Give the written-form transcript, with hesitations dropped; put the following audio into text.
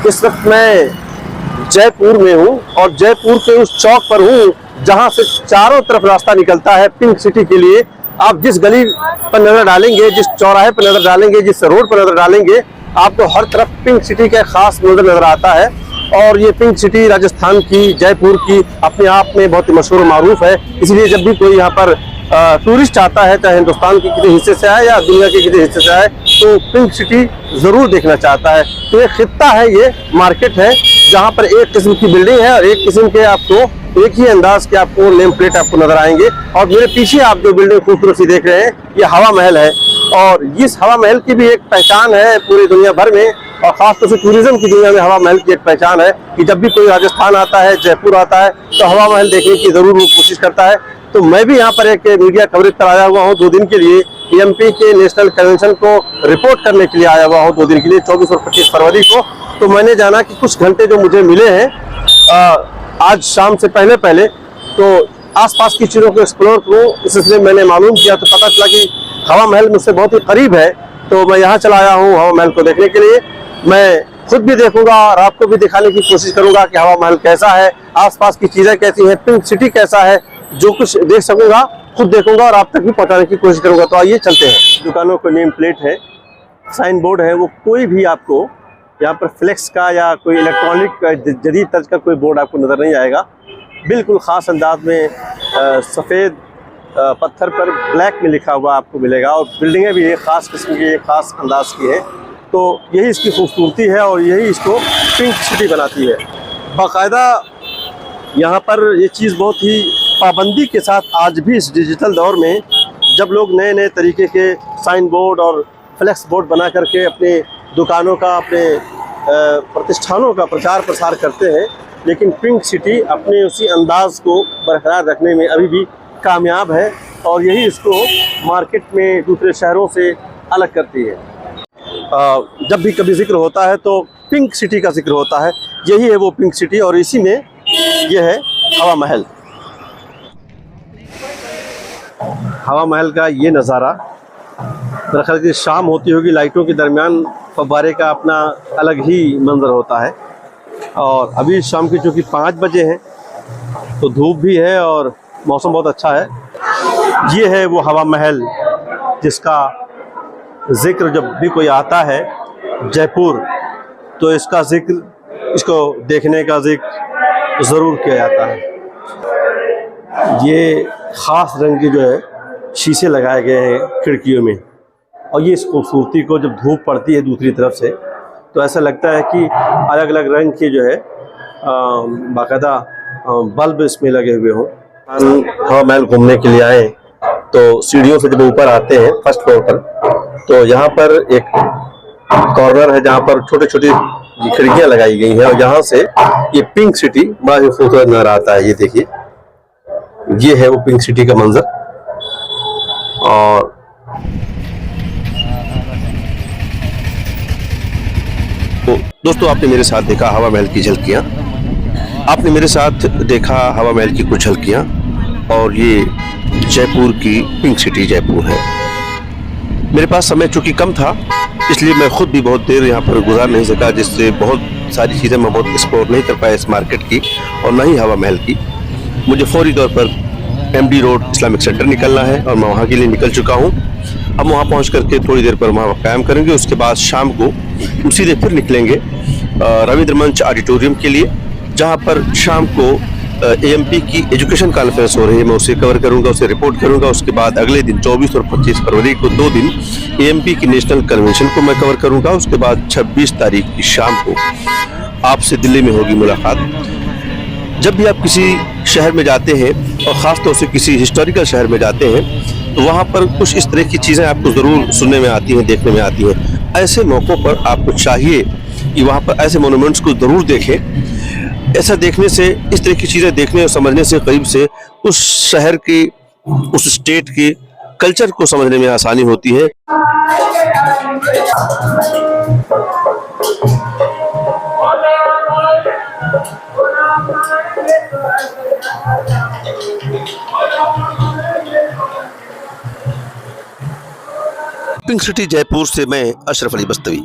इस वक्त मैं जयपुर में हूँ और जयपुर के उस चौक पर हूँ जहाँ से चारों तरफ रास्ता निकलता है पिंक सिटी के लिए। आप जिस गली पर नजर डालेंगे, जिस चौराहे पर नजर डालेंगे, जिस रोड पर नजर डालेंगे, आपको हर तरफ पिंक सिटी का खास मंजर नजर आता है। और ये पिंक सिटी राजस्थान की, जयपुर की अपने आप में बहुत ही मशहूर मारूफ है। इसलिए जब भी कोई यहाँ पर टूरिस्ट आता है, चाहे हिंदुस्तान के किसी हिस्से से आए या दुनिया के किसी हिस्से से आए, तो पिंक सिटी जरूर देखना चाहता है। तो ये खित्ता है, ये मार्केट है जहाँ पर एक किस्म की बिल्डिंग है और एक किस्म के आपको एक ही अंदाज के आपको नेम प्लेट आपको नजर आएंगे। और मेरे पीछे आप जो बिल्डिंग खूबसूरत सी देख रहे हैं, ये हवा महल है। और इस हवा महल की भी एक पहचान है पूरी दुनिया भर में, और खासतौर से टूरिज्म की दुनिया में हवा महल की एक पहचान है कि जब भी कोई राजस्थान आता है, जयपुर आता है, तो हवा महल देखने की जरूर वो कोशिश करता है। तो मैं भी यहाँ पर एक मीडिया कवरेज पर आया हुआ हूँ 2 दिन के लिए। एमपी के नेशनल कन्वेंशन को रिपोर्ट करने के लिए आया हुआ हूँ 2 दिन के लिए, 24 और 25 फरवरी को। तो मैंने जाना कि कुछ घंटे जो मुझे मिले हैं आज शाम से पहले तो आसपास की चीज़ों को एक्सप्लोर करूँ, इसलिए मैंने मालूम किया। तो पता चला कि हवा महल मुझसे बहुत ही करीब है, तो मैं यहाँ चला आया हूँ हवा महल को देखने के लिए। मैं खुद भी देखूंगा और आपको भी दिखाने की कोशिश करूंगा कि हवा महल कैसा है, आसपास की चीज़ें कैसी हैं, पिंक सिटी कैसा है। जो कुछ देख सकूंगा खुद देखूंगा और आप तक भी पहुंचाने की कोशिश करूंगा। तो आइए चलते हैं। दुकानों को नेम प्लेट है, साइन बोर्ड है, वो कोई भी आपको यहाँ पर फ्लेक्स का या कोई इलेक्ट्रॉनिक जदीद तर्ज का कोई बोर्ड आपको नज़र नहीं आएगा। बिल्कुल ख़ास अंदाज में सफ़ेद पत्थर पर ब्लैक में लिखा हुआ आपको मिलेगा। और बिल्डिंगें भी एक ख़ास किस्म की, एक ख़ास अंदाज की है। तो यही इसकी खूबसूरती है और यही इसको पिंक सिटी बनाती है। बाकायदा यहाँ पर ये चीज़ बहुत ही पाबंदी के साथ आज भी इस डिजिटल दौर में, जब लोग नए नए तरीके के साइन बोर्ड और फ्लैक्स बोर्ड बना करके अपने दुकानों का, अपने प्रतिष्ठानों का प्रचार प्रसार करते हैं, लेकिन पिंक सिटी अपने उसी अंदाज को बरकरार रखने में अभी भी कामयाब है। और यही इसको मार्केट में दूसरे शहरों से अलग करती है। जब भी कभी जिक्र होता है तो पिंक सिटी का जिक्र होता है। यही है वो पिंक सिटी और इसी में ये है हवा महल। हवा महल का ये नज़ारा, मेरा ख्याल कि शाम होती होगी, लाइटों के दरमियान फव्वारे का अपना अलग ही मंजर होता है। और अभी शाम की चूँकि 5 बजे हैं तो धूप भी है और मौसम बहुत अच्छा है। ये है वो हवा महल जिसका जिक्र जब भी कोई आता है जयपुर, तो इसका जिक्र, इसको देखने का जिक्र ज़रूर किया जाता है। ये ख़ास रंग के जो है शीशे लगाए गए हैं खिड़कियों में, और ये इस खूबसूरती को जब धूप पड़ती है दूसरी तरफ से, तो ऐसा लगता है कि अलग अलग रंग के जो है बाकायदा बल्ब इसमें लगे हुए हों। हवा महल घूमने के लिए आए तो सीढ़ियों से जब ऊपर आते हैं फर्स्ट फ्लोर पर, तो यहाँ पर एक कॉर्नर है जहाँ पर छोटी छोटी खिड़कियाँ लगाई गई हैं, और यहाँ से ये पिंक सिटी बड़ा ही खूबसूरत नजर आता है। ये देखिए, ये है वो पिंक सिटी का मंजर। और तो दोस्तों, आपने मेरे साथ देखा हवा महल की झलकियाँ, आपने मेरे साथ देखा हवा महल की कुछ झलकियाँ, और ये जयपुर की पिंक सिटी जयपुर है। मेरे पास समय चूँकि कम था, इसलिए मैं खुद भी बहुत देर यहाँ पर गुजार नहीं सका, जिससे बहुत सारी चीज़ें मैं बहुत एक्सप्लोर नहीं कर पाया इस मार्केट की और न ही हवा महल की। मुझे फौरी तौर पर MD रोड इस्लामिक सेंटर निकलना है और मैं वहाँ के लिए निकल चुका हूँ। अब वहाँ पहुँच करके थोड़ी देर पर वहाँ कायम करेंगे। उसके बाद शाम को हम सीधे फिर निकलेंगे रविंद्र मंच ऑडिटोरियम के लिए, जहाँ पर शाम को AMP की एजुकेशन कॉन्फ्रेंस हो रही है। मैं उसे कवर करूंगा, उसे रिपोर्ट करूंगा। उसके बाद अगले दिन 24 और 25 फरवरी को 2 दिन AMP की नेशनल कन्वेंशन को मैं कवर करूंगा। उसके बाद 26 तारीख की शाम को आपसे दिल्ली में होगी मुलाकात। जब भी आप किसी शहर में जाते हैं और ख़ास तौर से किसी हिस्टोरिकल शहर में जाते हैं, तो वहाँ पर कुछ इस तरह की चीज़ें आपको ज़रूर सुनने में आती हैं, देखने में आती हैं। ऐसे मौक़ों पर आपको चाहिए कि वहाँ पर ऐसे मोनूमेंट्स को ज़रूर देखें। ऐसा देखने से, इस तरह की चीज़ें देखने और समझने से करीब से उस शहर की, उस स्टेट की कल्चर को समझने में आसानी होती है। पिंक सिटी जयपुर से मैं अशरफ अली बस्तवी।